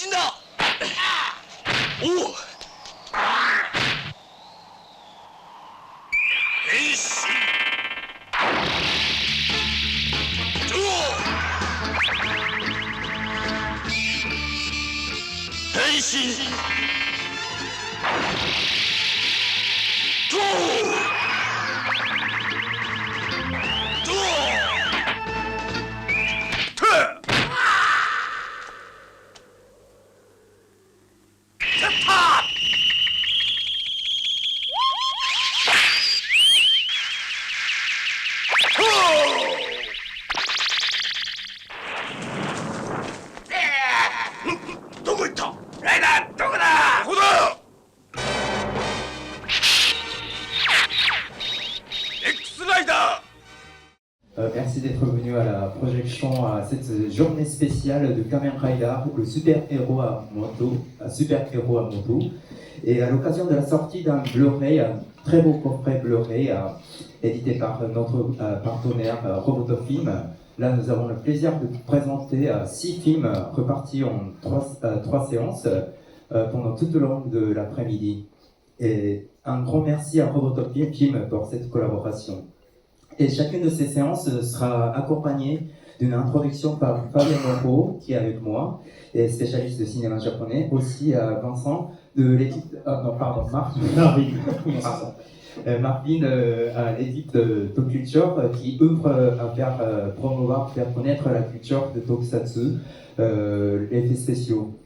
身だ。おう。変身。どう。変身。どう。どう。どこ行った？ライダーどこだ？ここだ。X ライダー。 Merci d'être venu à la projection, à cette journée spéciale de Kamen Rider, le super-héros à moto. Et à l'occasion de la sortie d'un Blu-ray, un très beau coffret Blu-ray, édité par notre partenaire Robotofilm, là nous avons le plaisir de vous présenter 6 films repartis en 3 séances pendant tout le long de l'après-midi. Et un grand merci à Robotofilm pour cette collaboration. Et chacune de ces séances sera accompagnée d'une introduction par Fabien Moreau, qui est avec moi, et spécialiste de cinéma japonais, aussi Vincent de l'équipe, Marvin à l'équipe de Tokulture, qui œuvre à faire promouvoir, faire connaître la culture de Tokusatsu, les effets spéciaux.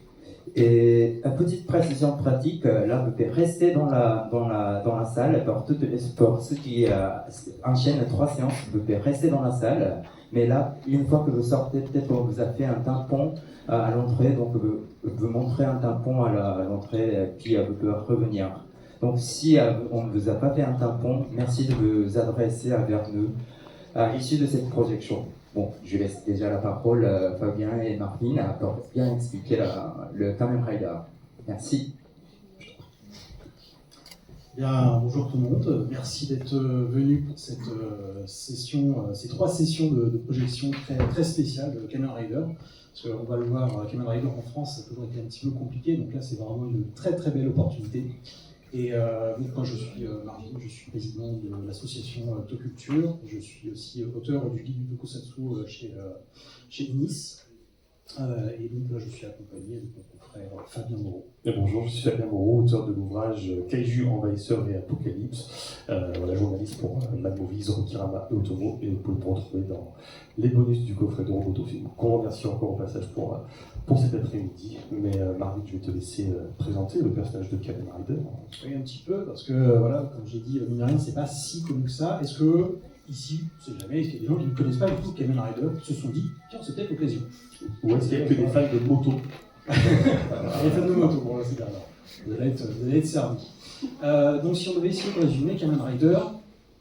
Et une petite précision pratique, là vous pouvez rester dans la salle, pour ceux qui enchaînent 3 séances, vous pouvez rester dans la salle, mais là, une fois que vous sortez, peut-être qu'on vous a fait un tampon à l'entrée, donc vous montrez un tampon à l'entrée, puis vous pouvez revenir. Donc si on ne vous a pas fait un tampon, merci de vous adresser vers nous à l'issue de cette projection. Bon, je laisse déjà la parole à Fabien et Marvin pour bien expliquer le Kamen Rider. Merci. Bien, bonjour tout le monde. Merci d'être venu pour cette session, ces 3 sessions de projection très spéciales de Kamen Rider. Parce qu'on va le voir, Kamen Rider en France, ça a toujours été un petit peu compliqué, donc là c'est vraiment une très belle opportunité. Et donc moi je suis Marvin, je suis président de l'association Tokulture, je suis aussi auteur du guide du Tokusatsu chez Inis. Et donc là je suis accompagné de mon frère Fabien Moreau. Et bonjour, je suis Fabien Moreau, auteur de l'ouvrage Kaiju, Envahisseur et Apocalypse, journaliste pour Mad Movies, Rokirama et Otomo, et vous pouvez me retrouver dans les bonus du coffret de Robotofilm, qu'on remercie encore au passage pour cet après-midi. Mais Marvin, je vais te laisser présenter le personnage de Kamen Rider. Oui, un petit peu, parce que voilà, comme j'ai dit, mine de rien, c'est pas si connu que ça. Est-ce que ici, on ne sait jamais, est-ce qu'il y a des gens qui ne connaissent pas du tout Kamen Rider, qui se sont dit, tiens, c'est peut-être l'occasion. Ou est-ce qu'il n'y a que des fans de moto? Les fans de moto, bon, c'est bien, vous allez être servis. Donc si on devait essayer de résumer, Kamen Rider,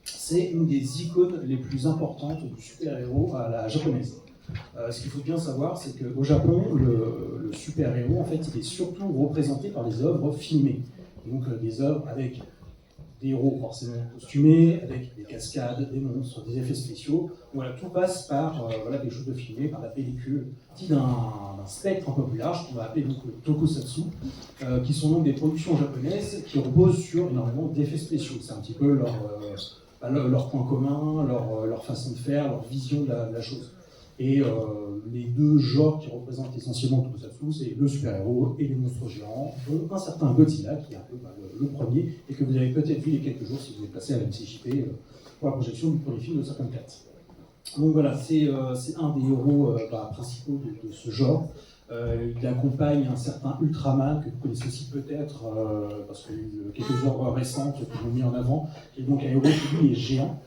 c'est une des icônes les plus importantes du super-héros à la japonaise. Ce qu'il faut bien savoir, c'est qu'au Japon, le super-héros, en fait, il est surtout représenté par des œuvres filmées. Donc des œuvres avec des héros forcément costumés, avec des cascades, des monstres, des effets spéciaux. Voilà, tout passe par quelque chose de filmé, par la pellicule, partie d'un spectre un peu plus large qu'on va appeler donc le tokusatsu, qui sont donc des productions japonaises qui reposent sur énormément d'effets spéciaux. C'est un petit peu leur point commun, leur façon de faire, leur vision de la chose. Et les 2 genres qui représentent essentiellement le tokusatsu, c'est le super-héros et les monstres géants, dont un certain Godzilla, qui est un peu le premier, et que vous avez peut-être vu il y a quelques jours si vous êtes passé à la MCJP pour la projection du premier film de 54. Donc voilà, c'est un des héros principaux de ce genre. Il accompagne un certain Ultraman, que vous connaissez aussi peut-être, parce qu'il y a eu quelques œuvres récentes qui l'ont mis en avant, qui est donc un héros qui lui est géant.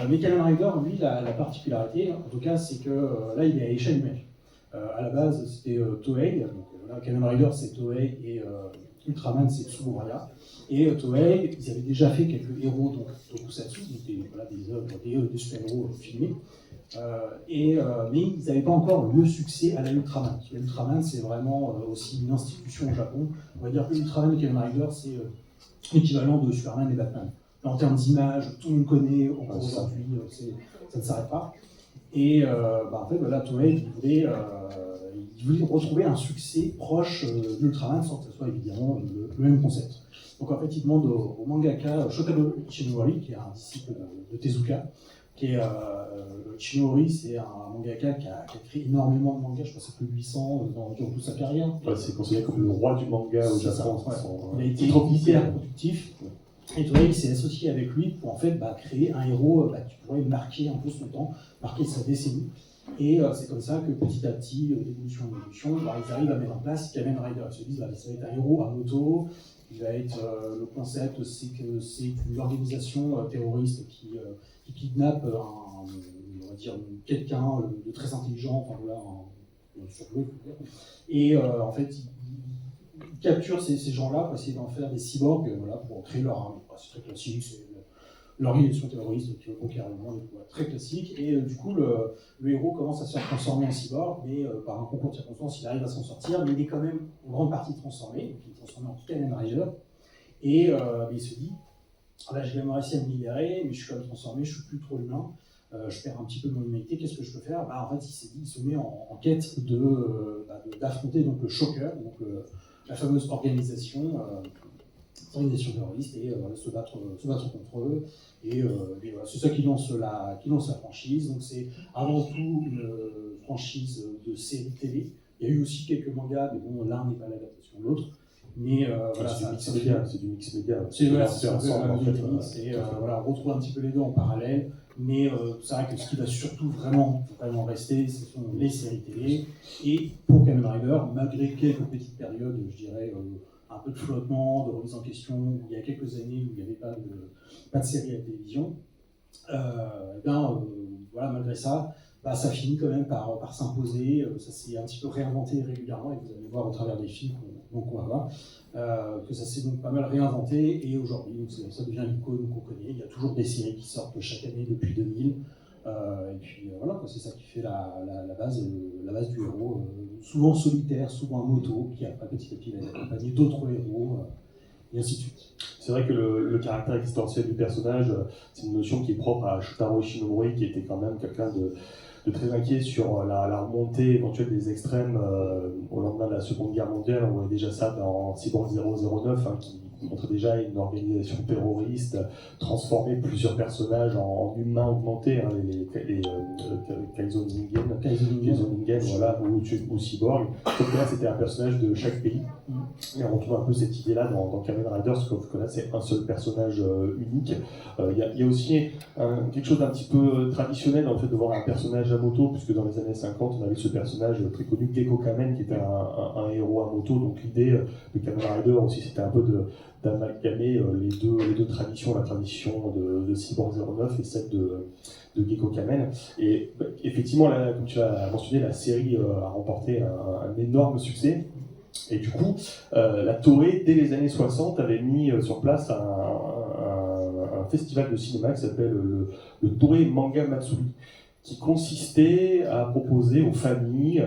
Mais Kamen Rider, lui, la particularité, en tout cas, c'est que là, il est à échelle humaine. À la base, c'était Toei, donc là, Kamen Rider, c'est Toei, et Ultraman, c'est Tsuburaya. Et Toei, ils avaient déjà fait quelques héros, donc Tokusatsu, donc des œuvres, des super-héros filmés. Mais ils n'avaient pas encore le succès à la Ultraman. Ultraman, c'est vraiment aussi une institution au Japon. On va dire que Ultraman et Kamen Rider, c'est l'équivalent de Superman et Batman. En termes d'image, tout le monde connaît, encore aujourd'hui, ça ne s'arrête pas. Et en fait, voilà, Toei, il il voulait retrouver un succès proche d'Ultraman sans que ce soit évidemment le même concept. Donc en fait, il demande au mangaka Shotaro Ishinomori, qui est un disciple de Tezuka, qui est Ishinomori, c'est un mangaka qui a créé énormément de mangas, je crois que c'est plus de 800 durant toute sa carrière. Ouais, c'est considéré comme le roi du manga au Japon. Il a été hyper productif. Et tout il s'est associé avec lui pour en fait créer un héros qui pourrait marquer un peu son temps, marquer sa décennie. Et c'est comme ça que petit à petit, d'évolution en évolution, ils arrivent à mettre en place Kamen Rider. Ils se disent ça va être un héros à moto. Il va être le concept, c'est que c'est une organisation terroriste qui kidnappe on va dire quelqu'un de très intelligent, enfin voilà, un surjoué, et en fait il capture ces gens-là pour essayer d'en faire des cyborgs, voilà, pour créer leur armée. C'est très classique, c'est l'organisation terroriste qui veut conquérir le monde, très classique. Et du coup, le héros commence à se faire transformer en cyborg, mais par un concours de circonstances, il arrive à s'en sortir, mais il est quand même en grande partie transformé. Donc, il est transformé en Kamen Rider. Et il se dit, là, j'ai même réussi à me libérer, mais je suis quand même transformé, je suis plus trop humain. Je perds un petit peu de mon humanité, qu'est-ce que je peux faire? En fait, il se met en quête d'affronter donc le Shocker, donc la fameuse organisation terroriste, et se battre contre eux. Et voilà, c'est ça qui lance la franchise. Donc c'est avant tout une franchise de série télé. Il y a eu aussi quelques mangas, mais bon, l'un n'est pas l'adaptation de l'autre. Mais voilà, c'est du mix média. C'est ensemble, en fait. Voilà, on retrouve un petit peu les deux en parallèle. Mais c'est vrai que ce qui va surtout vraiment rester, ce sont les séries télé. Et pour Kamen Rider, malgré quelques petites périodes, je dirais, un peu de flottement, de remise en question, où il y a quelques années où il n'y avait pas de série à la télévision, voilà, malgré ça, ça finit quand même par s'imposer. Ça s'est un petit peu réinventé régulièrement, et vous allez voir au travers des films qu'on va voir, que ça s'est donc pas mal réinventé, et aujourd'hui ça devient l'icône qu'on connaît. Il y a toujours des séries qui sortent chaque année depuis 2000, et puis voilà, c'est ça qui fait la base du héros, souvent solitaire, souvent en moto, qui après petit à petit va accompagner d'autres héros, et ainsi de suite. C'est vrai que le caractère existentiel du personnage, c'est une notion qui est propre à Shotaro Ishinomori, qui était quand même quelqu'un de très inquiet sur la remontée éventuelle des extrêmes au lendemain de la Seconde Guerre mondiale. On voyait déjà ça dans Cyborg 009, qui montre déjà une organisation terroriste, transformer plusieurs personnages en humains augmentés, les Kaizoningen, voilà, ou Cyborg. Sauf que là, c'était un personnage de chaque pays. Et on retrouve un peu cette idée-là dans Kamen Rider, sauf que là, c'est un seul personnage unique. Il y a aussi quelque chose d'un petit peu traditionnel dans le fait de voir un personnage à moto, puisque dans les années 50, on avait ce personnage très connu, Gekko Kamen, qui était un héros à moto. Donc l'idée de Kamen Rider aussi, c'était un peu d'amalgamer les deux traditions, la tradition de Cyborg 09 et celle de Gekko Kamen. Et effectivement, là, comme tu as mentionné, la série a remporté un énorme succès. Et du coup, la Toei, dès les années 60, avait mis sur place un festival de cinéma qui s'appelle le Toei Manga Matsuri, qui consistait à proposer aux familles,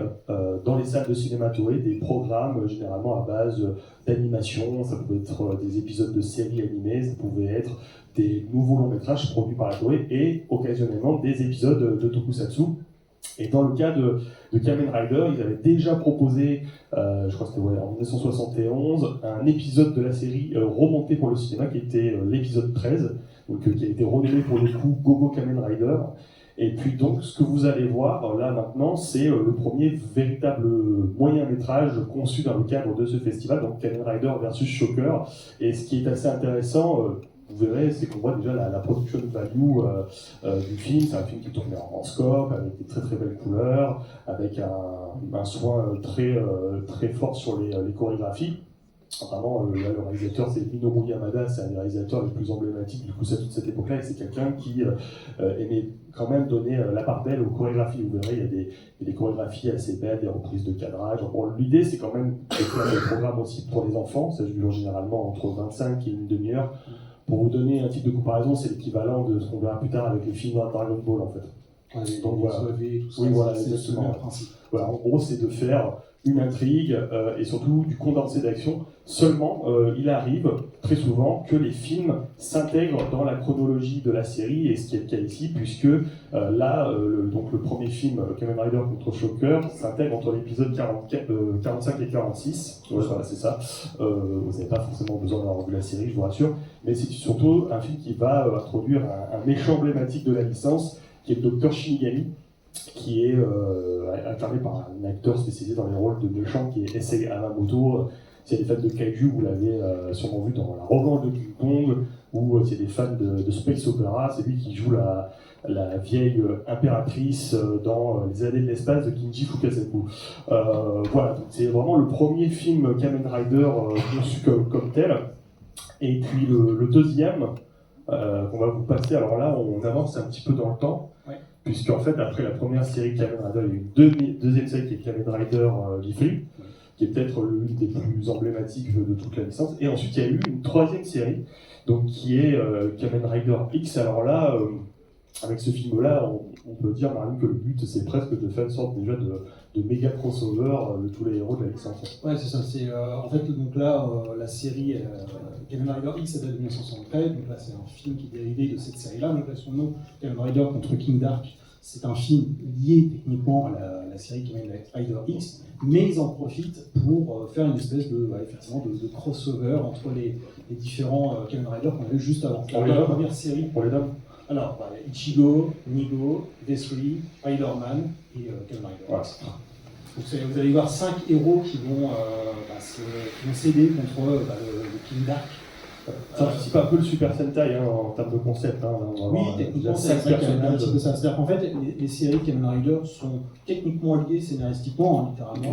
dans les salles de cinéma Toei, des programmes généralement à base d'animation. Ça pouvait être des épisodes de séries animées, ça pouvait être des nouveaux longs métrages produits par la Toei, et occasionnellement des épisodes de tokusatsu. Et dans le cas de Kamen Rider, ils avaient déjà proposé, je crois que c'était en 1971, un épisode de la série remonté pour le cinéma, qui était l'épisode 13, donc, qui a été renommé pour le coup Gogo Kamen Rider. Et puis donc, ce que vous allez voir là maintenant, c'est le premier véritable moyen-métrage conçu dans le cadre de ce festival, donc Kamen Rider versus Shocker. Et ce qui est assez intéressant, vous verrez, c'est qu'on voit déjà la production value du film. C'est un film qui est tourné en scope, avec des très très belles couleurs, avec un soin très fort sur les chorégraphies. Apparemment, le réalisateur, c'est Minoru Yamada, c'est un des réalisateurs les plus emblématiques du coup de toute cette époque-là, et c'est quelqu'un qui aimait quand même donner la part belle aux chorégraphies. Vous verrez, il y a des chorégraphies assez belles, des reprises de cadrage. Bon, l'idée, c'est quand même de faire des programmes aussi pour les enfants. Ça dure généralement entre 25 et une demi-heure. Pour vous donner un type de comparaison, c'est l'équivalent de ce qu'on verra plus tard avec les films Dragon Ball, en fait. Donc, voilà. OV, tout ça, Oui, voilà, c'est le exactement. même principe. Voilà, en gros, c'est de faire une intrigue et surtout du condensé d'action. Seulement, il arrive très souvent que les films s'intègrent dans la chronologie de la série, et ce qui est le cas ici, puisque donc le premier film, Kamen Rider contre Shocker, s'intègre entre l'épisode 45 et 46. Ouais, voilà, c'est ça. Vous n'avez pas forcément besoin d'avoir vu la série, je vous rassure, mais c'est surtout un film qui va introduire un méchant emblématique de la licence, qui est le Docteur Shinigami, qui est incarné par un acteur spécialisé dans les rôles de méchants, qui est Issei Hamamoto. S'il y a des fans de Kaiju, vous l'avez sûrement vu dans La Revanche de King Kong, ou s'il y a des fans de Space Opera, c'est lui qui joue la vieille impératrice dans Les années de l'espace de Kinji Fukasaku. Voilà, donc c'est vraiment le premier film Kamen Rider conçu comme tel. Et puis le deuxième, qu'on va vous passer, alors là on avance un petit peu dans le temps. Ouais. Puisqu'en fait, après la première série Kamen Rider, il y a eu une deuxième série qui est Kamen Rider Leafly, qui est peut-être l'une des plus emblématiques de toute la licence. Et ensuite, il y a eu une troisième série, donc qui est Kamen Rider X. Alors là, avec ce film-là, on peut dire, Marine, que le but, c'est presque de faire une sorte déjà de méga crossover de tous les héros de la licence. Ouais, c'est ça. C'est, en fait, donc là, la série Kamen Rider X, ça date de 1973. Donc là, c'est un film qui est dérivé de cette série-là. Donc là, son nom, Kamen Rider contre King Dark, c'est un film lié techniquement à la série Kamen Rider X, mais ils en profitent pour faire une espèce effectivement de crossover entre les différents Kamen Rider qu'on avait juste avant. La première série. Pour les dames. Alors, Ichigo, Nigo, Desri, Riderman et Kamen Rider. Voilà. Donc vous allez voir 5 héros qui vont s'aider contre le King Dark. Ça anticipe un peu le Super Sentai en termes de concept. Oui, techniquement, c'est vrai qu'il y a un petit peu ça. C'est-à-dire qu'en fait, les séries Kamen Rider sont techniquement liées scénaristiquement, littéralement.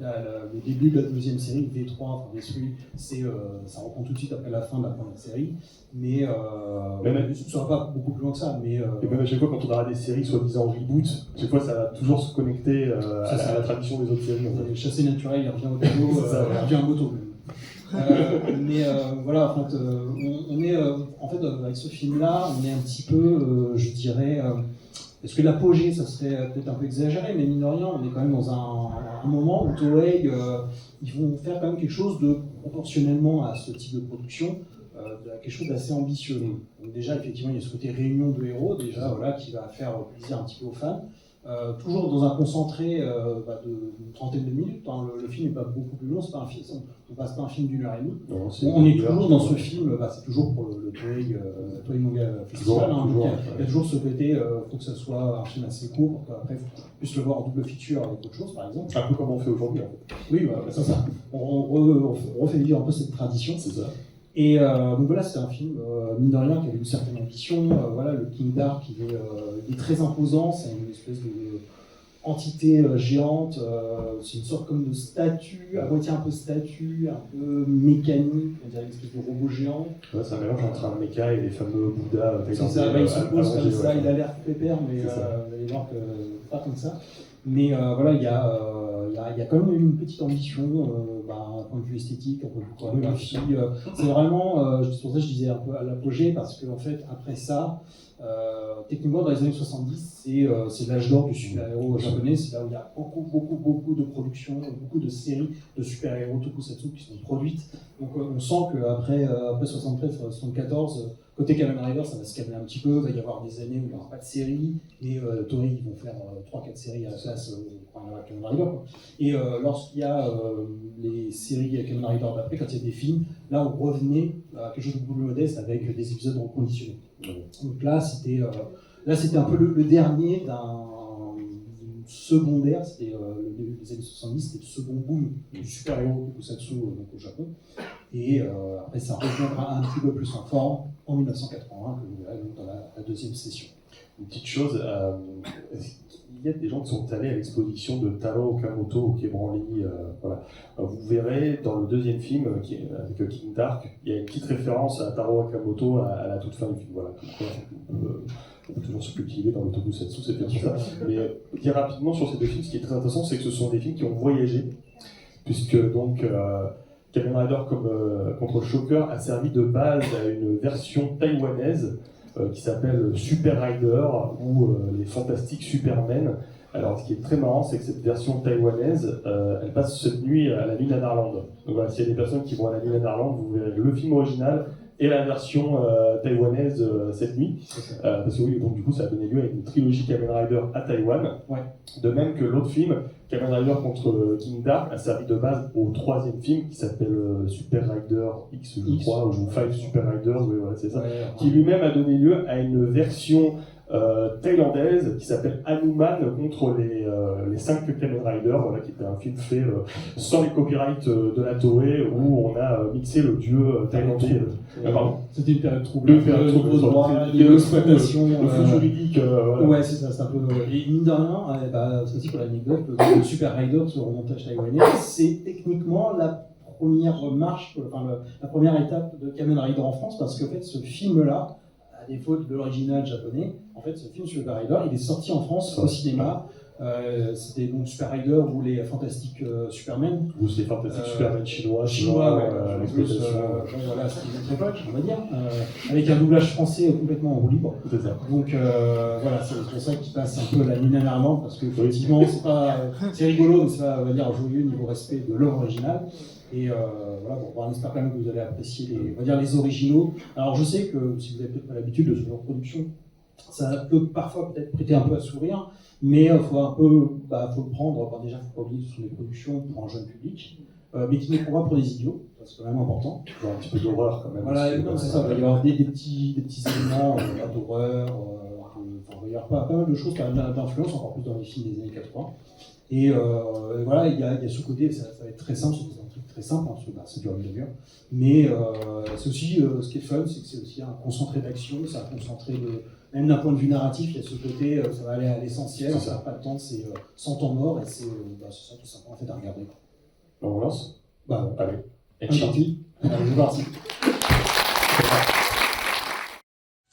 Oui, Le début de la deuxième série, V3, enfin V3, ça reprend tout de suite après la fin de la première série. Mais ça va pas beaucoup plus loin que ça. Et même à chaque fois, quand on aura des séries soi-disant reboot, chaque fois, ça va toujours se connecter à la tradition des autres séries. Chassé naturel, il revient au tableau, il revient en moto. Voilà, en fait, on est en fait avec ce film-là, on est un petit peu, je dirais, parce que l'apogée, ça serait peut-être un peu exagéré, mais mine de rien, on est quand même dans un moment où Toei, ils vont faire quand même quelque chose de proportionnellement à ce type de production, quelque chose d'assez ambitieux. Donc déjà, effectivement, il y a ce côté réunion de héros, déjà, voilà, qui va faire plaisir un petit peu aux fans. Toujours dans un concentré d'une trentaine de minutes. Le film n'est pas beaucoup plus long, c'est pas un film, on passe pas un film d'une heure et demie. Non, on est toujours dans ce film, c'est toujours pour le Toei Manga Festival. Il y a toujours ce côté, il faut que ça soit un film assez court, pour qu'après on puisse le voir en double feature avec autre chose, par exemple. Un peu comme on fait aujourd'hui. En fait. Oui, c'est ça. On refait vivre un peu cette tradition. C'est ça. Et donc voilà, c'est un film, mine de rien, qui avait une certaine ambition. Voilà, le King Dark, il est très imposant, c'est une espèce de entité géante, c'est une sorte comme de statue, à moitié un peu statue, un peu mécanique, on dirait une espèce de robot géant. Ouais, c'est un mélange entre un mecha et les fameux Bouddha. C'est ça, il se pose comme ça, il a l'air pépère, mais vous allez voir que pas comme ça. Mais voilà, il y a quand même une petite ambition, un point de vue esthétique, un point de vue chorégraphie. C'est vraiment, c'est pour ça que je disais un peu à l'apogée, parce qu'en fait, après ça, techniquement, dans les années 70, c'est l'âge d'or du super-héros japonais. C'est là où il y a beaucoup de productions, beaucoup de séries de super-héros tokusatsu qui sont produites. Donc on sent qu'après 73, 74, côté Kamen Rider, ça va se calmer un petit peu. Il va y avoir des années où il n'y aura pas de série, et Toei ils vont faire 3-4 séries à la place pour un Kamen Rider. Et lorsqu'il y a les séries Kamen Rider d'après, quand il y a des films, là on revenait à quelque chose de beaucoup plus modeste avec des épisodes reconditionnés. Donc là c'était un peu le dernier d'un secondaire, c'était le début des années 70, c'était le second boom du super-héros tokusatsu au Japon. Et après ça reviendra un petit peu plus en forme en 1981, dans la deuxième session. Une petite chose, il y a des gens qui sont allés à l'exposition de Taro Okamoto au Quai Branly. Voilà. Vous verrez dans le deuxième film, avec King Dark, il y a une petite référence à Taro Okamoto à la toute fin du film. Voilà. On peut toujours se cultiver dans le tokusatsu, c'est bien ça. Mais dire rapidement sur ces deux films, ce qui est très intéressant, c'est que ce sont des films qui ont voyagé, puisque donc Kamen Rider contre Shocker a servi de base à une version taïwanaise qui s'appelle Super Rider ou les Fantastiques Supermen. Alors, ce qui est très marrant, c'est que cette version taïwanaise, elle passe cette nuit à la Lille Nanarland. Donc voilà, s'il y a des personnes qui vont à la Lille Nanarland, vous verrez le film original et la version taïwanaise cette nuit. Parce que oui, donc du coup, ça a donné lieu à une trilogie Kamen Rider à Taïwan. Ouais. De même que l'autre film, Kamen Rider contre King Dark, a servi de base au troisième film qui s'appelle Super Rider X, je crois, ou Five Super Riders, oui, voilà, c'est ça. Qui lui-même a donné lieu à une version thaïlandaise qui s'appelle Hanuman contre les 5 Kamen Rider, voilà, qui était un film fait sans les copyrights de la Toei où on a mixé le dieu thaïlandais. Pardon. C'était une période trouble. Une période trouble, droit, le l'exploitation. le flou juridique. Voilà. Ouais, c'est ça, c'est un peu. Et mine de rien, c'est aussi pour l'anecdote, le Super Rider sur le remontage taïwanais, c'est techniquement la première marche, la première étape de Kamen Rider en France, parce qu'en fait, ce film-là, à défaut de l'original japonais, en fait, ce film Super Rider, il est sorti en France au cinéma. C'était donc Super Rider ou les Fantastiques Supermen. Ou les Fantastiques Supermen chinois, l'exploitation. Voilà, c'était une autre époque, on va dire, avec un doublage français complètement en roue libre. C'est ça. Donc voilà, c'est pour ça qu'il passe un peu la mine à Armand, parce que effectivement, c'est rigolo, mais c'est pas, on va dire, joyeux niveau respect de l'œuvre originale. Et voilà, bon, on espère quand même que vous allez apprécier les originaux. Alors je sais que si vous n'avez peut-être pas l'habitude de ce genre de production, ça peut parfois peut-être prêter un peu à sourire, mais faut le prendre. Déjà, il ne faut pas oublier que ce sont des productions pour un jeune public, mais qui ne sont pas pour des idiots, c'est quand même important. Un petit peu d'horreur quand même. Voilà, non, c'est ça, il va y avoir des petits éléments d'horreur, il va y avoir pas mal de choses quand même d'influence, encore plus dans les films des années 80. Et voilà, il y a ce côté, ça va être très simple, c'est un truc très simple, parce que c'est dur à dire. Mais c'est aussi, ce qui est fun, c'est que c'est aussi un concentré d'action, c'est un concentré même d'un point de vue narratif, il y a ce côté, ça va aller à l'essentiel, ça n'a pas de temps, c'est sans temps mort, et c'est ça qui est sympa en fait à regarder. On lance ? Allez. C'est parti. Allez, c'est parti.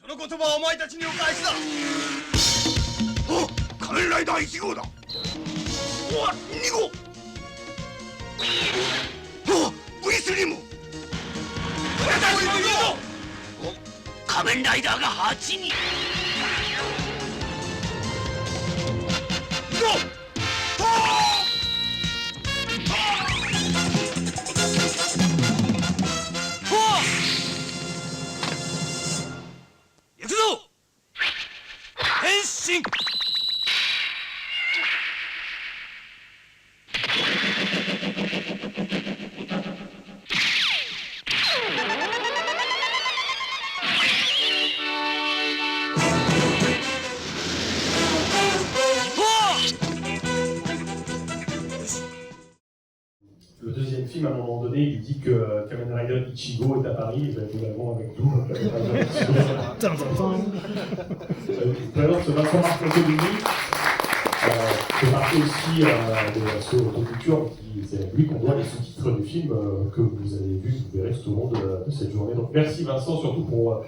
その言葉はお前たちにお返しだ。お、仮面ライダー1号だ。おわ、2号。お、Vスリム。俺たちも2号。お、仮面ライダーが8人。2号。行くぞ。変身。Le deuxième film, à un moment donné, il dit que Kamen Rider Ichigo est à Paris, et nous l'avons avec nous. Kamen Rider Ichigo. Je présente ce Vincent Marc Antonini, qui fait partie aussi de l'asso Autoculture, c'est à lui qu'on doit les sous-titres du film que vous avez vu, vous verrez tout au long de cette journée. Donc merci Vincent, surtout pour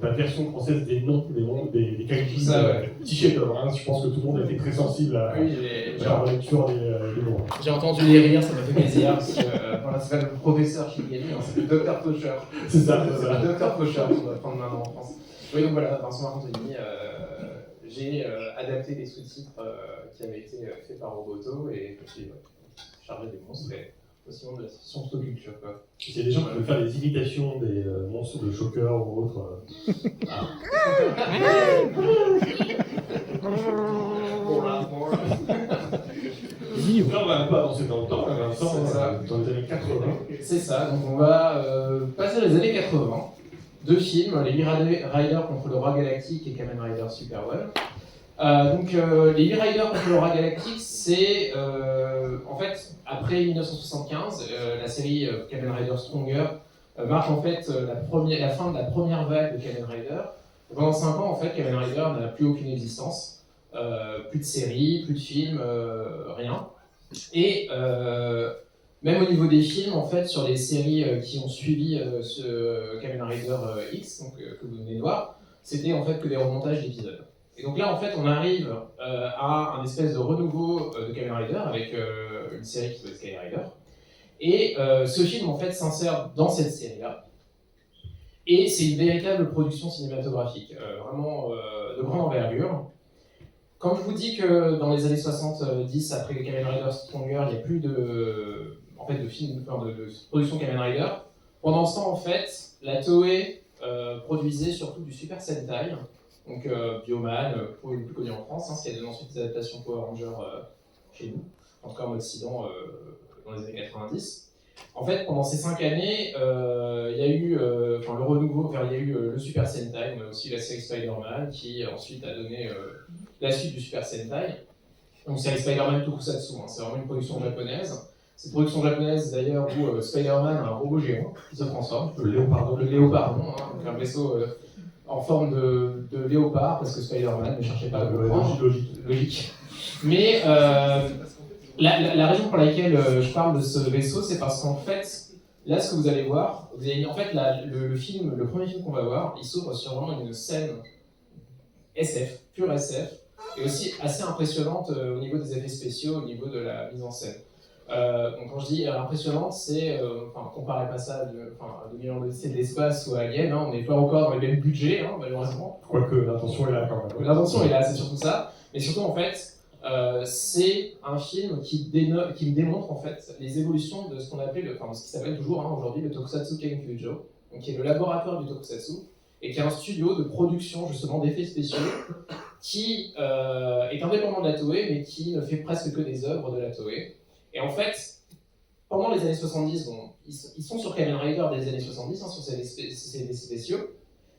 ta version française des noms, des qualités. Petit chef-d'œuvre, hein. Je pense que tout le monde a été très sensible à la relecture des noms. J'ai entendu les rires, ça m'a fait plaisir, parce que voilà, c'est pas le professeur qui gagne, c'est le docteur Pocher. C'est ça, c'est le docteur Pocher qu'on va prendre maintenant en France. Oui, donc voilà, Vincent Marc-Antonini, j'ai adapté les sous-titres qui avaient été faits par Roboto, et je suis chargé des monstres, et aussi de la science culture, quoi. S'il y a des gens qui veulent faire des imitations des monstres de Shocker ou autres. Là, on va un peu avancer dans le temps, Vincent, dans les années 80. C'est ça, donc on va passer dans les années 80. Deux films, les 8 Riders contre le Roi Galactique et Kamen Rider Super One. Les 8 Riders contre le Roi Galactique, c'est en fait, après 1975, la série Kamen Rider Stronger marque en fait la fin de la première vague de Kamen Rider. Pendant 5 ans, en fait, Kamen Rider n'a plus aucune existence. Plus de séries, plus de films, rien. Et même au niveau des films, en fait, sur les séries qui ont suivi ce Kamen Rider X, donc, que vous venez de voir, c'était en fait que des remontages d'épisodes. Et donc là, en fait, on arrive à un espèce de renouveau de Kamen Rider avec une série qui s'appelle Sky Rider. Et ce film, en fait, s'insère dans cette série-là. Et c'est une véritable production cinématographique, vraiment de grande envergure. Quand je vous dis que dans les années 70, après Kamen Rider Stronger, il n'y a plus de films, de production Kamen Rider, pendant ce temps, en fait, la Toei produisait surtout du Super Sentai, donc Bioman, pour le plus connu en France, ce qui a donné ensuite des adaptations Power Rangers chez nous, en tout cas en Occident dans les années 90. En fait, pendant ces 5 années, il y a eu le renouveau, il y a eu le Super Sentai, mais aussi la série Spider-Man, qui ensuite a donné la suite du Super Sentai. Donc série Spider-Man Tokusatsu, c'est vraiment une production japonaise. C'est une production japonaise d'ailleurs où Spider-Man a un robot géant qui se transforme. Le léopard, donc un vaisseau en forme de léopard, parce que Spider-Man ne cherchait pas à le comprendre. Logique. Mais la raison pour laquelle je parle de ce vaisseau, c'est parce qu'en fait, là, ce que vous allez voir, en fait, le premier film qu'on va voir, il s'ouvre sur vraiment une scène SF, pure SF, et aussi assez impressionnante au niveau des effets spéciaux, au niveau de la mise en scène. Donc quand je dis impressionnante, c'est, comparez pas ça à 2000 ans d'Odyssée de l'espace ou à Alien, on n'est pas encore dans les mêmes budgets, malheureusement. Quoique l'intention est là quand même. L'intention est là, c'est surtout ça. Mais surtout, en fait, c'est un film qui démontre en fait les évolutions de ce qu'on appelle, ce qui s'appelle toujours aujourd'hui le Tokusatsu Kenkyujo, donc qui est le laboratoire du Tokusatsu, et qui est un studio de production justement d'effets spéciaux qui est indépendant de la Toei, mais qui ne fait presque que des œuvres de la Toei. Et en fait, pendant les années 70, ils sont sur Kamen Rider des années 70, sur ces effets spéciaux.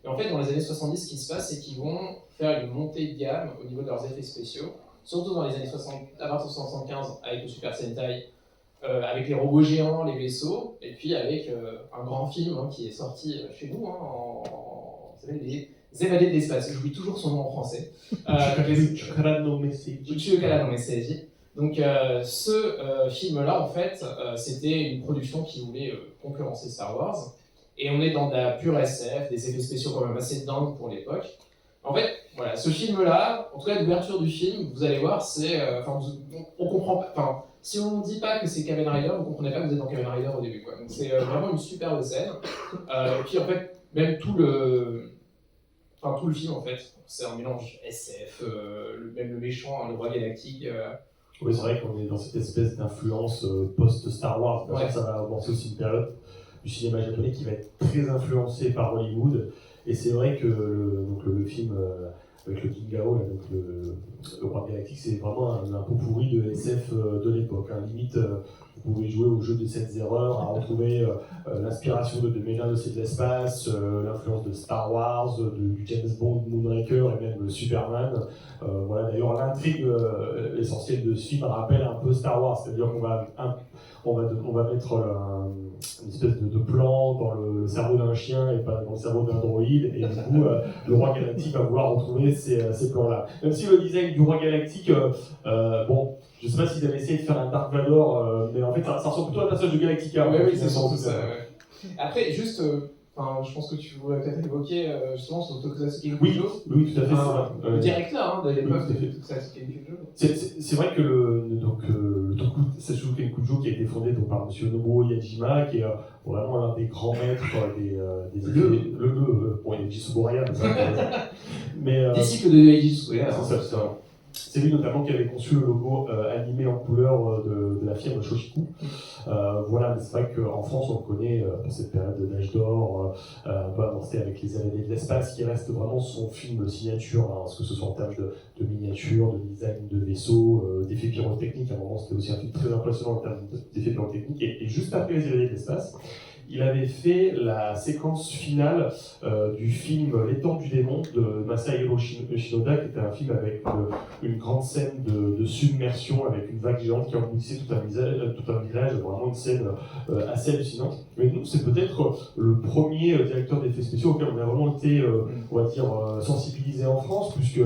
Et en fait, dans les années 70, ce qui se passe, c'est qu'ils vont faire une montée de gamme au niveau de leurs effets spéciaux, surtout dans les années 60, à partir de 75, avec le Super Sentai, avec les robots géants, les vaisseaux, et puis avec un grand film qui est sorti chez nous, ça s'appelle Les Évadés de l'espace. J'oublie toujours son nom en français. Chukara no Message. Chukara no Message. Donc ce film-là, en fait, c'était une production qui voulait concurrencer Star Wars. Et on est dans de la pure SF, des effets spéciaux quand même assez dingues pour l'époque. En fait, voilà, ce film-là, en tout cas l'ouverture du film, vous allez voir, c'est... on comprend pas... si on ne dit pas que c'est Kamen Rider, vous ne comprenez pas que vous êtes dans Kamen Rider au début, quoi. Donc c'est vraiment une superbe scène. Et puis en fait, même tout le film, en fait, c'est un mélange SF, même le méchant, le roi galactique... Oui, c'est vrai qu'on est dans cette espèce d'influence post-Star Wars. Ouais. Ça va amorcer aussi une période du cinéma japonais qui va être très influencé par Hollywood. Et c'est vrai que le film avec le King Gao, là, donc le roi galactique, c'est vraiment un pot pourri de SF de l'époque. Limite, vous pouvez jouer au jeu des 7 erreurs, à retrouver l'inspiration de Ménard de c'est de l'espace, l'influence de Star Wars, du James Bond, Moonraker et même Superman. Voilà, d'ailleurs, l'intrigue essentielle de ce film rappelle un peu Star Wars, c'est-à-dire qu'on va mettre une espèce de plan dans le cerveau d'un chien et pas dans le cerveau d'un droïde, et du coup, le roi galactique va vouloir retrouver ces plans-là. Même si le design du roi galactique, je sais pas s'ils avaient essayé de faire un Dark Vador, mais en fait, ça ressemble plutôt à un passage de Galactica. Oui, c'est surtout ça. Ouais. Après, juste, je pense que tu voudrais peut-être évoquer justement sur Tokusatsu Kenkyujo. Oui, tout à fait. Le directeur de l'époque de Tokusatsu Kenkyujo. C'est vrai que le Tokusatsu Kenkyujo, qui a été fondé par M. Nobuo Yajima, qui est vraiment l'un des grands maîtres des effets. Bon, il y a Eiji Tsuburaya, mais disciple de Eiji Tsuburaya. C'est ça. C'est lui notamment qui avait conçu le logo animé en couleur de la firme Shoshiku. Voilà, mais c'est vrai qu'en France, on le connaît pour cette période d'âge d'or, un peu avancée avec Les Évadés de l'espace, qui reste vraiment son film signature, que ce soit en termes de miniatures, de design de vaisseaux, d'effets pyrotechniques. À un moment, c'était aussi un film très impressionnant en termes d'effets pyrotechniques. Et juste après Les Évadés de l'espace, il avait fait la séquence finale du film L'étang du démon de Masahiro Shinoda, qui était un film avec une grande scène de submersion avec une vague géante qui engloutissait tout un village, vraiment une scène assez hallucinante. Mais nous, c'est peut-être le premier directeur d'effets spéciaux auquel on a vraiment été, on va dire, sensibilisé en France, puisque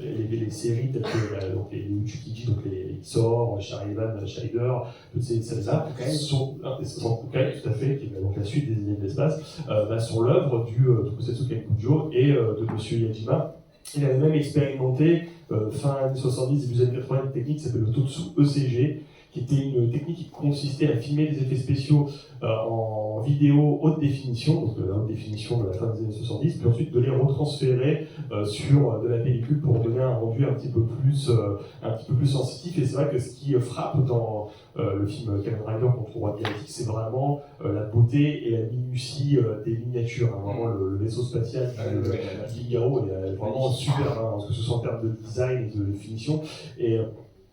les séries telles que donc les Uchukiji, donc les Xor, Charivan, Shider, toutes ces scènes-là sont tout à fait, qui est donc la suite des Évadés de l'espace, sont l'œuvre du Tokusatsu Kenkyujo et de M. Yajima. Il avait même expérimenté fin années 70, début années 80, une technique qui s'appelle le Totsu ECG, qui qui était une technique qui consistait à filmer des effets spéciaux en vidéo haute définition, donc la haute définition de la fin des années 70, puis ensuite de les retransférer sur de la pellicule pour donner un rendu un petit peu plus sensitif. Et c'est vrai que ce qui frappe dans le film Kamen Rider contre le roi galactique, c'est vraiment la beauté et la minutie des miniatures. Hein. Vraiment, le vaisseau spatial du Figaro est vraiment super, hein, que ce soit en termes de design et de finition. Et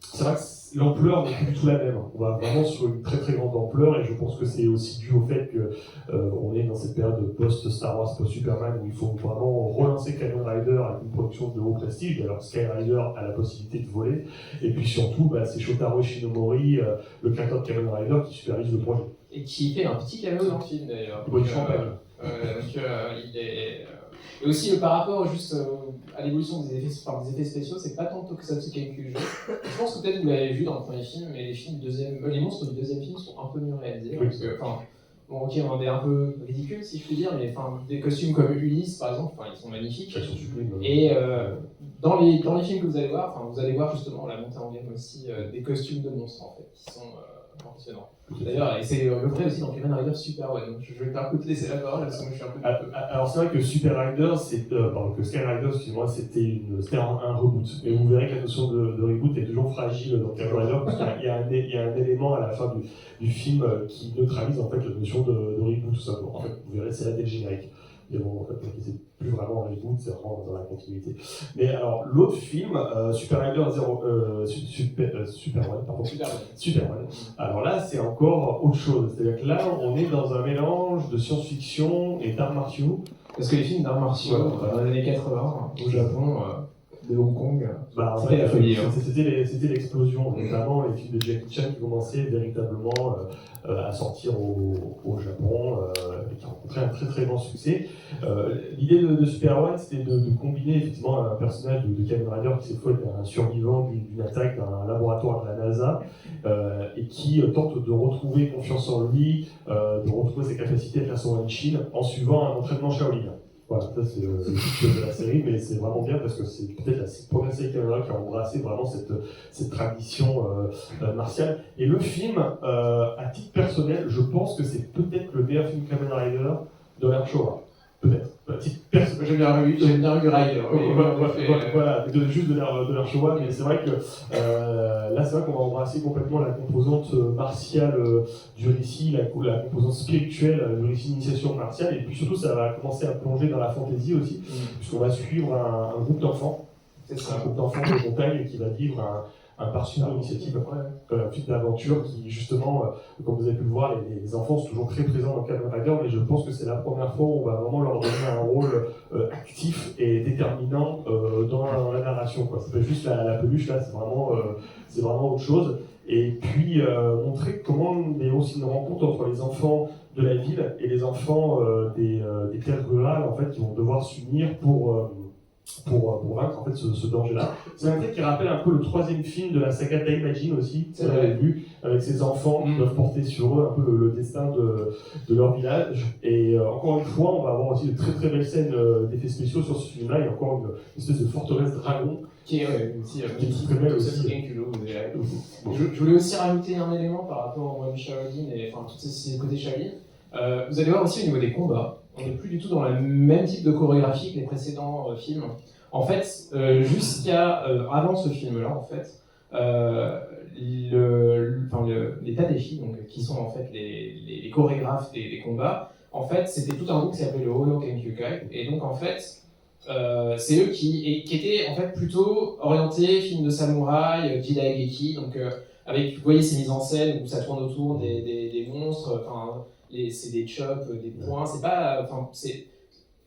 c'est vrai que l'ampleur n'est plus du tout la même. On va vraiment sur une très très grande ampleur, et je pense que c'est aussi dû au fait que on est dans cette période post-Star Wars, post-Superman, où il faut vraiment relancer Kamen Rider avec une production de haut prestige, alors que Sky Rider a la possibilité de voler. Et puis surtout, c'est Shotaro Ishinomori, le créateur de Kamen Rider, qui supervise le projet. Et qui fait un petit caméo dans le film d'ailleurs. Oui, champagne. Il est. Et aussi par rapport juste à l'évolution des effets spéciaux, c'est pas tant Tokusatsu Kenkyujo. Je pense que peut-être vous l'avez vu dans le premier film, mais les monstres du deuxième film sont un peu mieux réalisés. Oui. Parce que, bon, ok, on est un peu ridicule si je puis dire, mais des costumes comme Ulysse par exemple, ils sont magnifiques. Ils sont sublimes. Et dans les films que vous allez voir justement la montée en gamme aussi des costumes de monstres en fait, qui sont impressionnants. D'ailleurs, et c'est le vrai aussi dans Kamen Rider Super One. Donc je vais faire laisser la parole parce que moi je suis un peu. Alors c'est vrai que Super Rider, que Sky Rider, excusez-moi, c'était un reboot. Et vous verrez que la notion de reboot est toujours fragile dans Kamen Rider, parce qu'il y a un élément à la fin du film qui neutralise en fait la notion de reboot, tout simplement. En fait, vous verrez, c'est là dès le générique. Mais bon, en fait, c'est plus vraiment un reboot, c'est vraiment dans la continuité. Mais alors, l'autre film, Super Rider Super One, pardon. Super One. Alors là, c'est encore autre chose. C'est-à-dire que là, on est dans un mélange de science-fiction et d'arts martiaux. Parce que les films d'arts martiaux dans les années 80, au Japon, de Hong Kong, c'était la folie. C'était l'explosion, notamment les films de Jackie Chan qui commençaient véritablement à sortir au Japon et qui rencontraient un très très grand succès. L'idée de Super One, c'était de combiner effectivement un personnage de Kamen Rider qui cette fois est un survivant d'une attaque d'un laboratoire de la NASA et qui tente de retrouver confiance en lui, de retrouver ses capacités à faire son Henshin en suivant un entraînement Shaolin. Voilà, ça c'est le titre de la série, mais c'est vraiment bien parce que c'est peut-être la première série Kamen Rider qui a embrassé vraiment cette tradition martiale. Et le film, à titre personnel, je pense que c'est peut-être le meilleur film Kamen Rider de l'ère Showa. Peut-être. À titre personnel. J'ai bien vu Rider. Voilà, juste de l'ère Showa, mais c'est vrai que là, c'est vrai qu'on va embrasser complètement la composante martiale du récit, la composante spirituelle du récit d'initiation martiale, et puis surtout, ça va commencer à plonger dans la fantaisie aussi, puisqu'on va suivre un groupe d'enfants. C'est un groupe d'enfants de montagne qui va vivre un parcours d'initiative, un film d'aventure qui, justement, comme vous avez pu le voir, les enfants sont toujours très présents dans Kamen Rider, mais je pense que c'est la première fois où on va vraiment leur donner un rôle actif et déterminant dans la narration. Quoi. C'est pas juste la peluche, là, c'est vraiment autre chose. Et puis, montrer comment il y a aussi une rencontre entre les enfants de la ville et les enfants des terres rurales, en fait, qui vont devoir s'unir pour vaincre en fait ce danger-là. C'est un truc qui rappelle un peu le troisième film de la saga d'Imagine aussi, que vous avez vu, avec ces enfants qui doivent porter sur eux un peu le destin de leur village. Et encore une fois, on va avoir aussi de très très belles scènes d'effets spéciaux sur ce film-là. Il y a encore une espèce de forteresse dragon qui est aussi très belle aussi. Je voulais aussi rajouter un élément par rapport au moine Shaolin et tous ces côtés Shaolin. Vous allez voir aussi au niveau des combats, on n'est plus du tout dans le même type de chorégraphie que les précédents films. En fait, jusqu'à avant ce film-là, en fait, les Tateshi, donc qui sont en fait les chorégraphes des combats, en fait, c'était tout un groupe qui s'appelait le Ono Kenkyukai, et donc en fait, c'est eux qui étaient en fait plutôt orientés film de samouraï, Jidaigeki, donc avec, vous voyez ces mises en scène où ça tourne autour des monstres, c'est des chops, des points, c'est pas,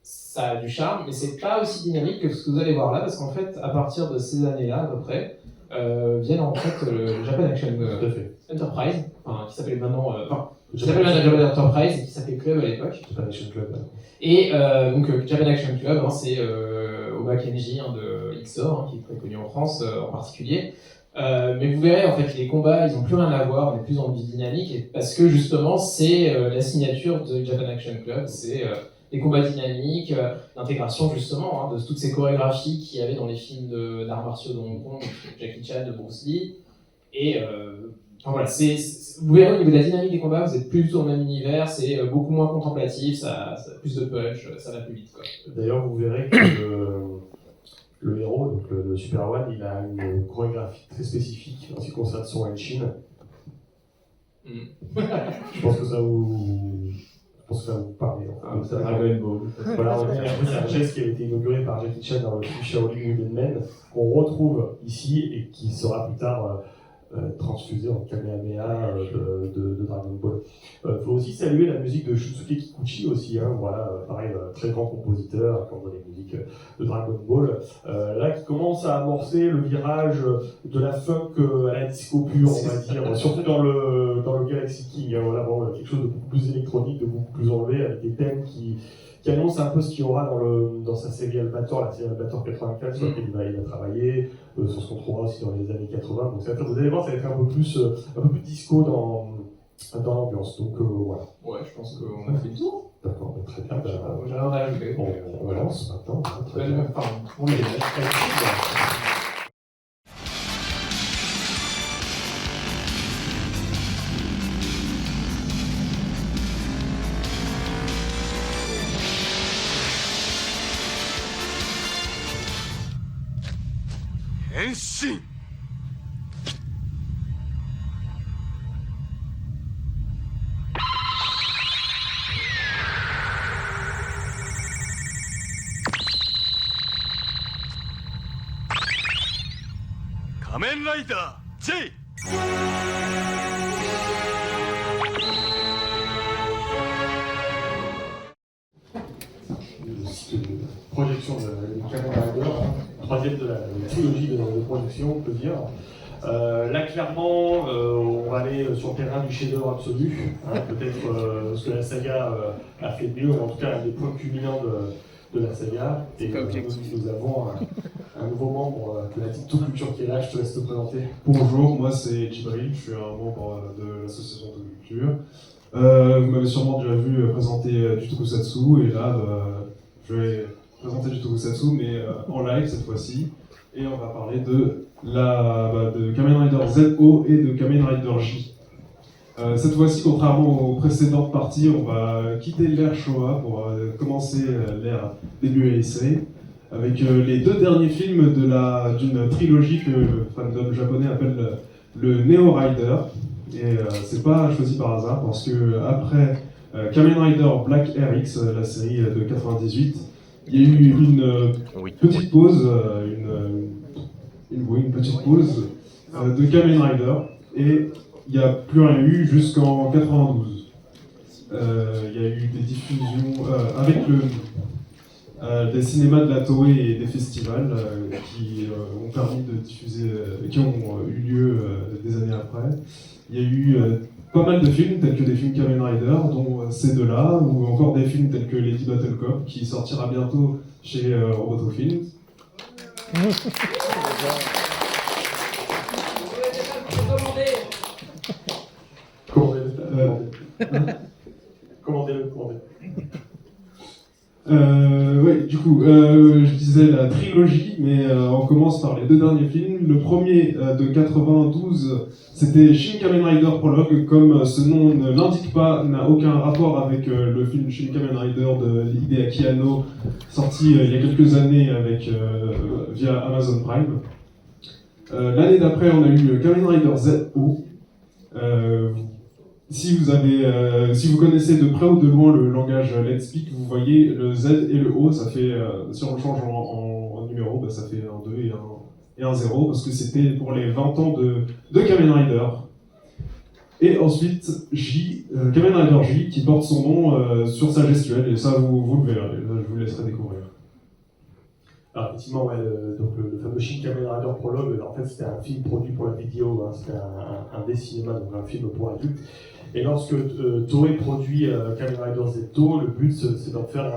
ça a du charme, mais c'est pas aussi dynamique que ce que vous allez voir là, parce qu'en fait, à partir de ces années-là, à peu près, viennent en fait le Japan Action Enterprise, qui s'appelle maintenant, qui s'appelle Japan Enterprise et qui s'appelait Club à l'époque. Japan Action Club. Et donc Japan Action Club, c'est Oma Kenji de XOR, qui est très connu en France en particulier. Mais vous verrez, en fait, les combats, ils n'ont plus rien à voir, on est plus dans du dynamique, parce que justement, c'est la signature de Japan Action Club, c'est des combats dynamiques, l'intégration justement de toutes ces chorégraphies qu'il y avait dans les films d'arts martiaux de Hong Kong, Jackie Chan, de Bruce Lee, et Enfin, voilà, vous verrez au niveau de la dynamique des combats, vous êtes plus dans le même univers, c'est beaucoup moins contemplatif, ça a plus de punch, ça va plus vite, quoi. D'ailleurs, vous verrez que le héros, donc le Super One, il a une chorégraphie très spécifique en ce qui concerne son Henshin. Je pense que ça vous parle. C'est Dragon Ball. Voilà, c'est un geste qui a été inauguré par Jackie Chan dans le film Shaolin Wooden Man, qu'on retrouve ici et qui sera plus tard transfusé en Kamehameha de Dragon Ball. Il faut aussi saluer la musique de Shunsuke Kikuchi aussi, hein, voilà, pareil, très grand compositeur, comme dans les musiques de Dragon Ball, là qui commence à amorcer le virage de la funk à la disco pure, on va dire, surtout dans le Galaxy King, hein, voilà, bon, quelque chose de beaucoup plus électronique, de beaucoup plus enlevé, avec des thèmes qui annonce un peu ce qu'il y aura dans sa série Albator, la série Albator 84, sur laquelle il va travailler, sur ce qu'on trouvera aussi dans les années 80. Donc vous allez voir, ça va être un peu plus disco dans l'ambiance. Donc voilà. Ouais, je pense qu'on a fait le tour. D'accord, très bien. J'ai rien à rajouter. On lance maintenant. Très bien. Pardon, on les laisse. Henshin! Kamen Rider J! Le site de projection de Kamen Rider, troisième de la trilogie de projection, on peut dire. Là, clairement, on va aller sur le terrain du chef-d'œuvre absolu. Hein, peut-être ce que la saga a fait de mieux, en tout cas un des points culminants de la saga. Et nous avons un nouveau membre de la team Tout Culture qui est là. Je te laisse te présenter. Bonjour, moi c'est Djibril, je suis un membre de l'association Tout Culture. Vous m'avez sûrement déjà vu présenter du tokusatsu, et là je vais présenter du tokusatsu, mais en live cette fois-ci. Et on va parler de Kamen Rider ZO et de Kamen Rider J. Cette fois-ci, contrairement aux précédentes parties, on va quitter l'ère Showa pour commencer l'ère début Heisei, avec les deux derniers films d'une trilogie que le fandom japonais appelle le Neo Rider. Et c'est pas choisi par hasard, parce que après Kamen Rider Black RX, la série de 98, il y a eu une petite pause, une petite pause de Kamen Rider, et il n'y a plus rien eu jusqu'en 92. Il y a eu des diffusions avec des cinémas de la Toei et des festivals qui ont permis de diffuser, qui ont eu lieu des années après. Il y a eu pas mal de films, tels que des films Kamen Rider, dont ces deux-là, ou encore des films tels que Lady Battle Cop, qui sortira bientôt chez Roboto Films. Commandez-le. Ouais, du coup, je disais la trilogie, mais on commence par les deux derniers films. Le premier de 92, c'était Shin Kamen Rider Prologue. Comme ce nom ne l'indique pas, n'a aucun rapport avec le film Shin Kamen Rider de Hideaki Anno, sorti il y a quelques années via Amazon Prime. L'année d'après, on a eu Kamen Rider ZO. Si vous connaissez de près ou de loin le langage Let's Speak, vous voyez le Z et le O, ça fait, si on le change en numéro, ça fait un 2 et un 0, parce que c'était pour les 20 ans de Kamen Rider. Et ensuite, Kamen Rider J, qui porte son nom sur sa gestuelle, et ça vous le verrez, je vous laisserai découvrir. Alors effectivement, ouais, donc le fameux Shin Kamen Rider Prologue, en fait c'était un film produit pour la vidéo, hein, c'était un des cinémas, donc un film pour adultes. Et lorsque Toei produit Kamen Rider ZO, le but c'est d'en faire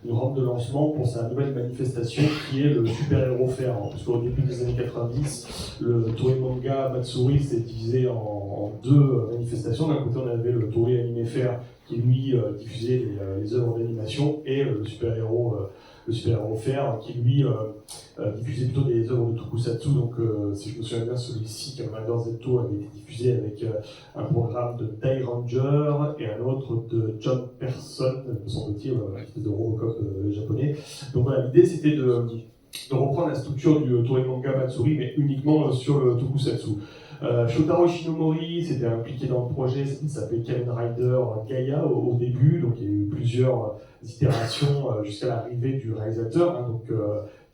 une rampe de lancement pour sa nouvelle manifestation qui est le super-héros fer. Hein, parce qu'au début des années 90, le Toei Manga Matsuri s'est divisé en deux manifestations. D'un côté on avait le Toei Anime Fair qui lui diffusait les œuvres d'animation, et le super-héros le super-héros fer, qui lui diffusait plutôt des œuvres de tokusatsu. Donc, si je me souviens bien, celui-ci, Kamen Rider Zetto, avait été diffusé avec un programme de Dai Ranger et un autre de John Person, me semble-t-il, une espèce de Robocop japonais. Donc voilà, l'idée c'était de reprendre la structure du Toei Manga Matsuri, mais uniquement sur le tokusatsu. Shotaro Ishinomori s'était impliqué dans le projet, il s'appelait Kamen Rider Gaia au début, donc il y a eu plusieurs itérations jusqu'à l'arrivée du réalisateur, hein, donc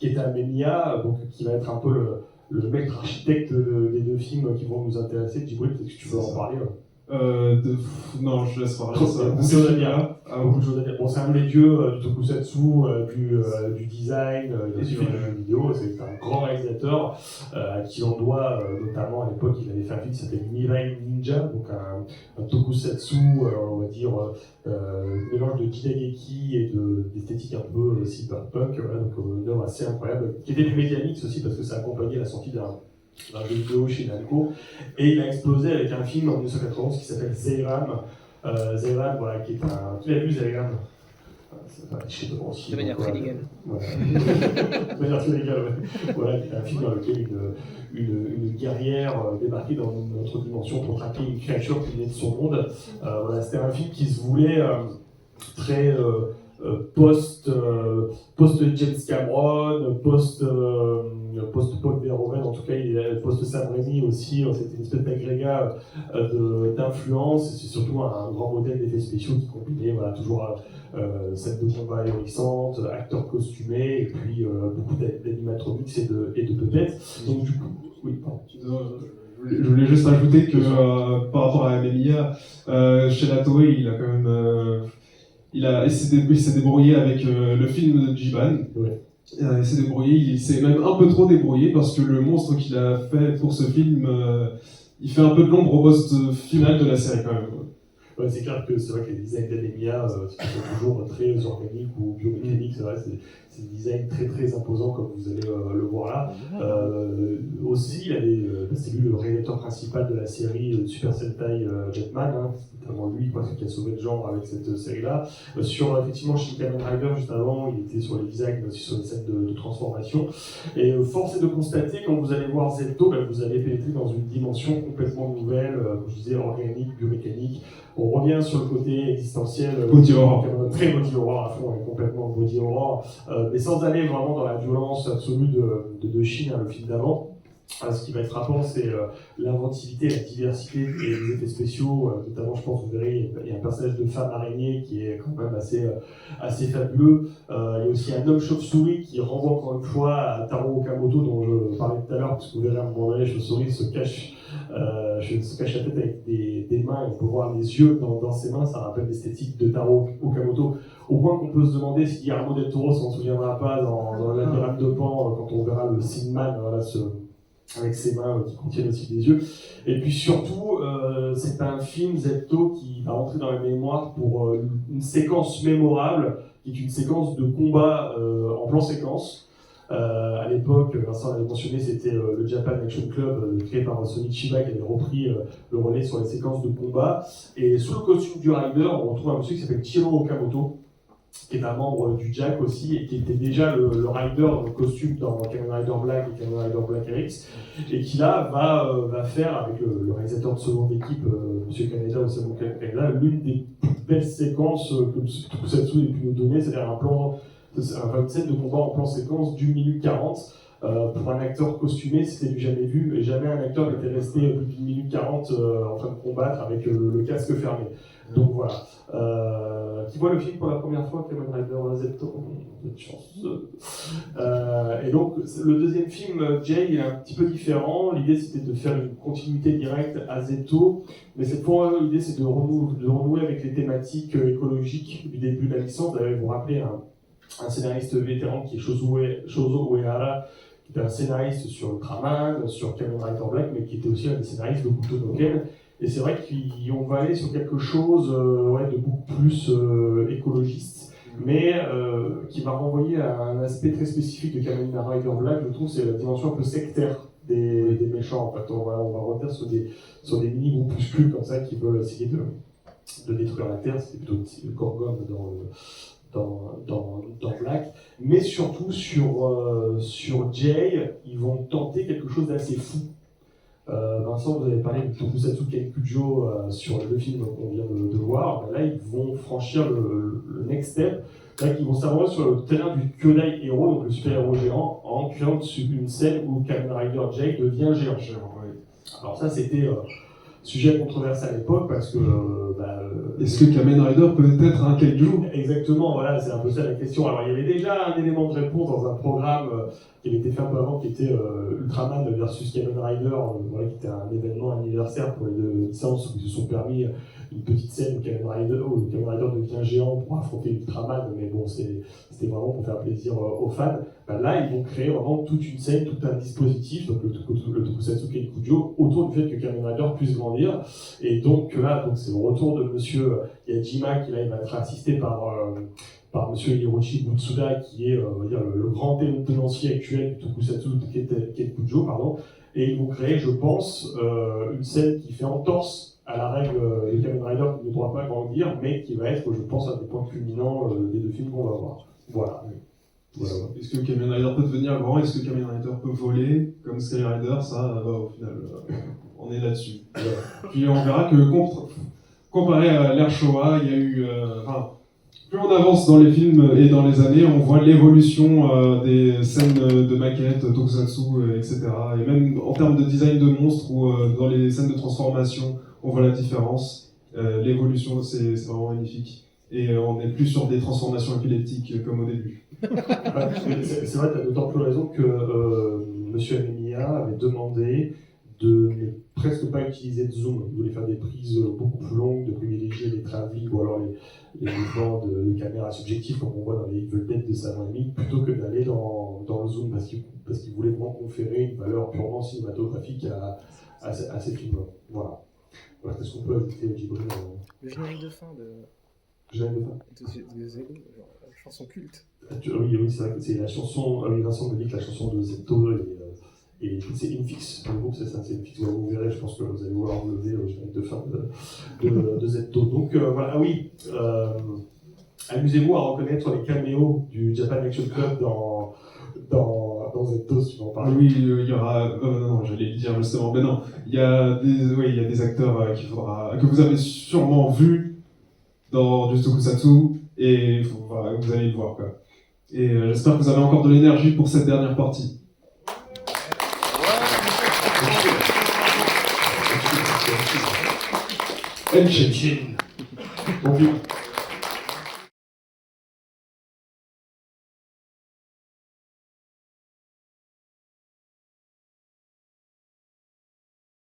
Keta Memiya, donc qui va être un peu le maître architecte des deux films qui vont nous intéresser. Djibril, est-ce que tu veux en parler? Non, je laisse parler ça. Beaucoup de choses à dire. Beaucoup de choses à dire. Bon, c'est un des dieux du tokusatsu, du design, des films de jeux vidéo. C'est un grand réalisateur à qui on doit, notamment à l'époque, il avait fait un film qui s'appelait Mirai Ninja, donc un tokusatsu, on va dire, mélange de Jidageki et d'esthétique un peu cyberpunk. Voilà, donc une œuvre assez incroyable, qui était du Mediamix aussi, parce que ça accompagnait la sortie d'un jeu vidéo chez Namco, et il a explosé avec un film en 1991 qui s'appelle Zeiram. Zeiram, voilà, qui est un... Tu l'as vu, Zeiram? De manière très légale. Voilà. De manière très légale, ouais. Voilà, qui est un film dans lequel une guerrière débarquait dans notre dimension pour traquer une créature qui venait de son monde. Voilà, c'était un film qui se voulait très... post James Cameron, post Paul Verhoeven, en tout cas post Sam Raimi aussi, c'était une espèce d'agrégat d'influence, c'est surtout un grand modèle d'effets spéciaux qui combinait voilà, toujours scènes de combat ahurissantes, acteurs costumés, et puis beaucoup d'animatronics et de puppets. Donc du coup, oui, pardon. Je voulais juste ajouter que par rapport à Memiya, chez la Toei, il a quand même... il s'est débrouillé avec le film de Jiban. Ouais. Il s'est débrouillé, il s'est même un peu trop débrouillé parce que le monstre qu'il a fait pour ce film, il fait un peu de l'ombre au boss final de la série quand même. Ouais, c'est clair que c'est vrai que les designs d'Anemia sont toujours très organiques ou biomécaniques, c'est vrai, c'est des designs très très imposants comme vous allez le voir là. Aussi, c'est lui le réalisateur principal de la série Super Sentai Jetman, hein, c'est notamment lui qui a sauvé le genre avec cette série-là. Sur effectivement Shin Kamen Rider, juste avant, il était sur les designs, mais aussi sur les scènes de transformation. Et force est de constater, quand vous allez voir Zetto, vous allez pénétrer dans une dimension complètement nouvelle, comme je disais, organique, biomécanique. On revient sur le côté existentiel, Body horror. Très body horror à fond, complètement body horror, mais sans aller vraiment dans la violence absolue de Shin, hein, le film d'avant. Ce qui va être frappant, c'est l'inventivité, la diversité et les effets spéciaux. Notamment, je pense, vous verrez, il y a un personnage de femme araignée qui est quand même assez fabuleux. Il y a aussi un homme chauve-souris qui renvoie encore une fois à Taro Okamoto, dont je parlais tout à l'heure, parce que vous verrez à un moment donné, chauve-souris se cache la tête avec des mains, et on peut voir les yeux dans ses mains. Ça rappelle l'esthétique de Taro Okamoto, au point qu'on peut se demander si Guillermo del Toro s'en souviendra pas dans le labyrinthe de Pan, quand on verra le Sandman, voilà, avec ses mains qui contiennent aussi des yeux. Et puis surtout, c'est un film Zetto qui va rentrer dans la mémoire pour une séquence mémorable, qui est une séquence de combat en plan séquence. À l'époque, Vincent l'avait mentionné, c'était le Japan Action Club créé par Sonic Chiba qui avait repris le relais sur les séquences de combat. Et sous le costume du Rider, on retrouve un monsieur qui s'appelle Chiro Okamoto, qui est un membre du Jack aussi, et qui était déjà le Rider dans le costume dans Kamen Rider Black et Kamen Rider Black RX, et qui là va faire, avec le réalisateur de seconde équipe, M. Kaneda Osamu Kaneda, l'une des plus belles séquences que Tokusatsu ait pu nous donner, c'est-à-dire une scène de combat en plan séquence d'1 minute 40. Pour un acteur costumé, c'était du jamais vu, et jamais un acteur n'était resté plus d'1 minute 40 en train de combattre avec le casque fermé. Donc voilà. Qui voit le film pour la première fois, Kamen Rider Zetto, vous êtes chanceux. Et donc, le deuxième film, Jay, est un petit peu différent. L'idée, c'était de faire une continuité directe à Zetto, mais cette fois, l'idée, c'est de renouer avec les thématiques écologiques du début de la licence. Vous vous rappelez un scénariste vétéran qui est Shozo Uehara, qui était un scénariste sur Ultraman, sur Kamen Rider Black, mais qui était aussi un des scénaristes de Hokuto no Ken. Et c'est vrai qu'on va aller sur quelque chose de beaucoup plus écologiste, mais qui va renvoyer à un aspect très spécifique de Kamen Rider Black, je trouve, c'est la dimension un peu sectaire des méchants. En fait, on va revenir sur des mini-groupuscules comme ça qui veulent essayer de détruire la Terre. C'était plutôt le Gorgon dans Black, mais surtout sur Jay, ils vont tenter quelque chose d'assez fou. Vincent, vous avez parlé de Tokusatsu Kenkujo sur le film qu'on vient de voir. Ben là, ils vont franchir le next step. Là, ils vont s'avancer sur le terrain du Kyodai Hero, donc le super-héros géant, en créant une scène où Kamen Rider Jay devient géant. Alors ça, c'était sujet controversé à l'époque parce que... Est-ce que Kamen Rider peut être un kaiju? Exactement, voilà, c'est un peu ça la question. Alors il y avait déjà un élément de réponse dans un programme qui avait été fait un peu avant, qui était Ultraman versus Kamen Rider, voilà, qui était un événement anniversaire pour les deux licences où ils se sont permis une petite scène où Kamen Rider devient géant pour affronter Ultraman, mais bon, c'était vraiment pour faire plaisir aux fans. Là, ils vont créer vraiment toute une scène, tout un dispositif, donc le Tokusatsu Kenkujo, autour du fait que Kamen Rider puisse grandir. Et donc là, c'est le retour de monsieur Yajima qui là, il va être assisté par monsieur Hiroshi Butsuda, qui est on va dire, le grand tenancier actuel du Tokusatsu Kenkujo, pardon. Et ils vont créer, je pense, une scène qui fait entorse à la règle de Kamen Rider qui ne doit pas grandir, mais qui va être, je pense, un des points culminants des deux films qu'on va voir. Voilà. Est-ce que Kamen Rider peut devenir grand? Est-ce que Kamen Rider peut voler comme Sky Rider? Ça, au final, on est là-dessus. Puis on verra que comparé à l'ère Showa, il y a eu... plus on avance dans les films et dans les années, on voit l'évolution des scènes de maquettes, tokusatsu, etc. Et même en termes de design de monstres ou dans les scènes de transformation, on voit la différence. L'évolution, c'est vraiment magnifique. Et on n'est plus sur des transformations épileptiques comme au début. C'est vrai, tu as d'autant plus raison que M. Amemiya avait demandé de ne presque pas utiliser de zoom. Il voulait faire des prises beaucoup plus longues, de privilégier les travelling ou alors les mouvements de caméra subjective comme on voit dans les Evil Dead de Sam Raimi, plutôt que d'aller dans le zoom parce qu'il voulait vraiment conférer une valeur purement cinématographique à ces films. Voilà. Est-ce qu'on peut ajouter Djibril Le générique de fin de Zero, genre la chanson culte. Oui, c'est vrai que c'est la chanson. Vincent me dit que la chanson de Zetto et c'est Infix. Pour le groupe, c'est ça, c'est Infix. Vous verrez, je pense que vous allez voir enlever le générique de fin de Zetto. Donc voilà, oui. Amusez-vous à reconnaître les caméos du Japan Action Club dans Zetto, si vous en parlez. Oui, il y aura. Non, j'allais le dire justement. Mais non, il y a des acteurs que vous avez sûrement vus dans du Tokusatsu et vous allez le voir, quoi. Et j'espère que vous avez encore de l'énergie pour cette dernière partie. Henshin. Bon film.